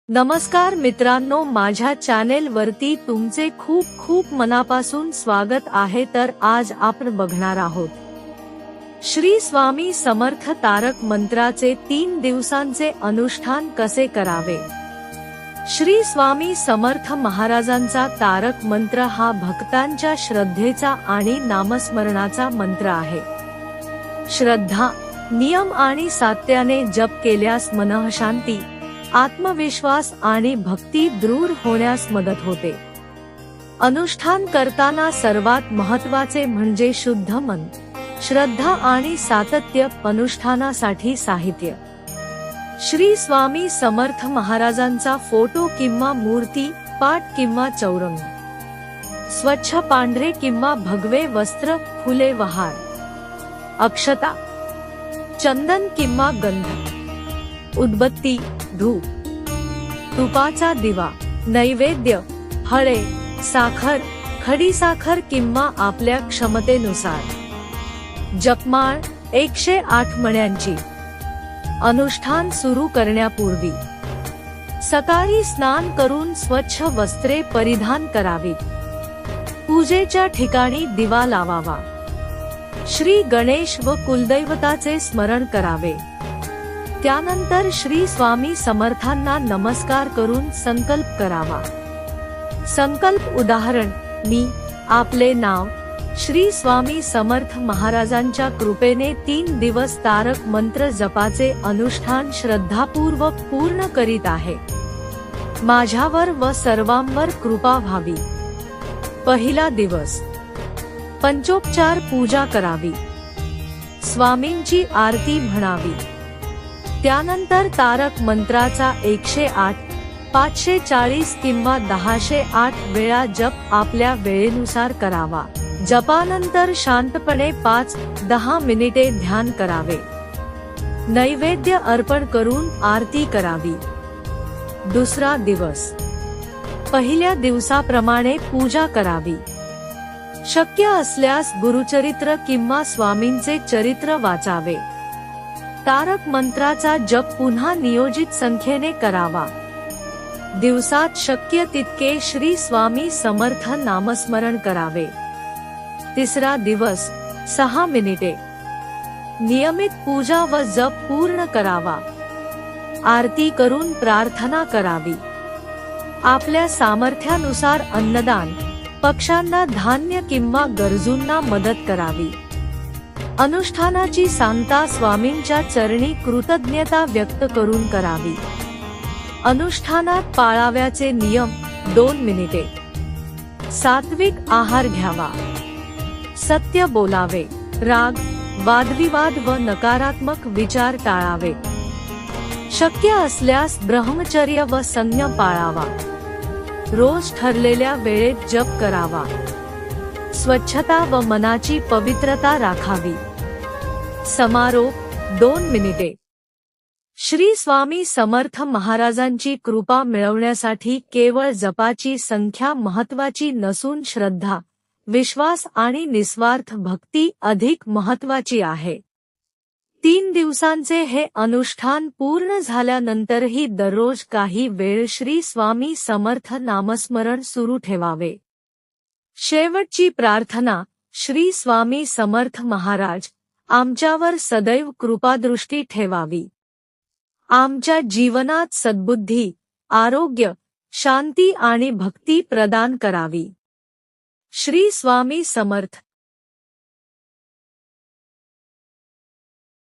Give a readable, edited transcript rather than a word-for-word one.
नमस्कार मित्रांनो, माझ्या चॅनेल वरती तुमचे खूप खूप मनापासून स्वागत आहे। तर आज आपण बघणार आहोत श्री स्वामी समर्थ तारक मंत्राचे 3 दिवसांचे अनुष्ठान कसे करावे। श्री स्वामी समर्थ महाराजांचा तारक मंत्र हा भक्तांच्या श्रद्धेचा आणि नामस्मरणाचा मंत्र आहे। श्रद्धा, नियम आणि सात्याने जप केल्यास मनःशांती, आत्मविश्वास आणि भक्ती दृढ होण्यास मदत होते। अनुष्ठान करताना सर्वात महत्त्वाचे म्हणजे शुद्ध मन, श्रद्धा आणि सातत्य। अनुष्ठानासाठी साहित्य: श्री स्वामी समर्थ महाराजांचा फोटो किंवा मूर्ती, पाट किंवा चौरंग, स्वच्छ पांढरे किंवा भगवे वस्त्र, फुले व हार, अक्षता, चंदन किंवा गंध, उदबत्ती, धूप, तुपाचा दिवा, नैवेद्य, फळे, साखर, खडीसाखर किंवा आपल्या क्षमतेनुसार। जपमाळ 108 मण्यांची। अनुष्ठान सुरू करण्यापूर्वी सकाळी स्नान करून स्वच्छ वस्त्रे परिधान करावीत। पूजेच्या ठिकाणी दिवा लावावा। श्री गणेश व कुलदैवताचे स्मरण करावे। त्यानंतर श्री स्वामी समर्थांना नमस्कार करून संकल्प करावा। संकल्प: उदाहरण: मी, आपले नाव, श्री स्वामी समर्थ महाराजांच्या कृपेने 3 दिवस तारक मंत्र जपाचे अनुष्ठान श्रद्धापूर्वक पूर्ण करीत आहे। माझ्यावर व सर्वांवर कृपा व्हावी। पहिला दिवस: पंचोपचार पूजा करावी। स्वामींची आरती म्हणावी। त्यानंतर तारक मंत्राचा 108, 540 किंवा 1008 वेळा जप आपल्या वेळेनुसार करावा। जपानंतर शांतपणे 5-10 मिनिटे ध्यान करावे। नैवेद्य अर्पण करून आरती करावी। दुसरा दिवस: पहिल्या दिवसाप्रमाणे पूजा करावी। शक्य असल्यास गुरुचरित्र किंवा स्वामींचे चरित्र वाचावे। तारक मंत्राचा जप पुन्हा नियोजित संख्येने करावा। दिवसात शक्य तितके श्री स्वामी समर्थ नामस्मरण करावे। तिसरा दिवस: 6 मिनिटे नियमित पूजा व जप पूर्ण करावा। आरती करून प्रार्थना करावी। आपल्या सामर्थ्यानुसार अन्नदान, पक्ष्यांना धान्य किंवा गरजूंना मदत करावी। अनुष्ठानाची सांगता स्वामींच्या चरणी कृतज्ञता व्यक्त करून करावी। अनुष्ठानात पाळाव्याचे नियम: 2 मिनिटे सात्विक आहार घ्यावा। सत्य बोलावे। राग, वादविवाद व नकारात्मक विचार टाळावे। शक्य असल्यास ब्रह्मचर्य व संयम पाळावा। रोज ठरलेल्या वेळेत जप करावा। स्वच्छता व मनाची पवित्रता राखावी। समारोप: 2 मिनिटे। श्री स्वामी समर्थ महाराजांची कृपा मिळवण्यासाठी केवळ जपाची संख्या महत्त्वाची नसून श्रद्धा, विश्वास आणि निस्वार्थ भक्ती अधिक महत्त्वाची आहे। 3 दिवसांचे हे अनुष्ठान पूर्ण झाल्यानंतरही दररोज काही वेळ श्री स्वामी समर्थ नामस्मरण सुरू ठेवावे। शेवटची प्रार्थना: श्री स्वामी समर्थ महाराज, आमच्यावर सदैव कृपादृष्टी ठेवावी। आमच्या जीवनात सद्बुद्धी, आरोग्य, शांती आणि भक्ती प्रदान करावी। श्री स्वामी समर्थ।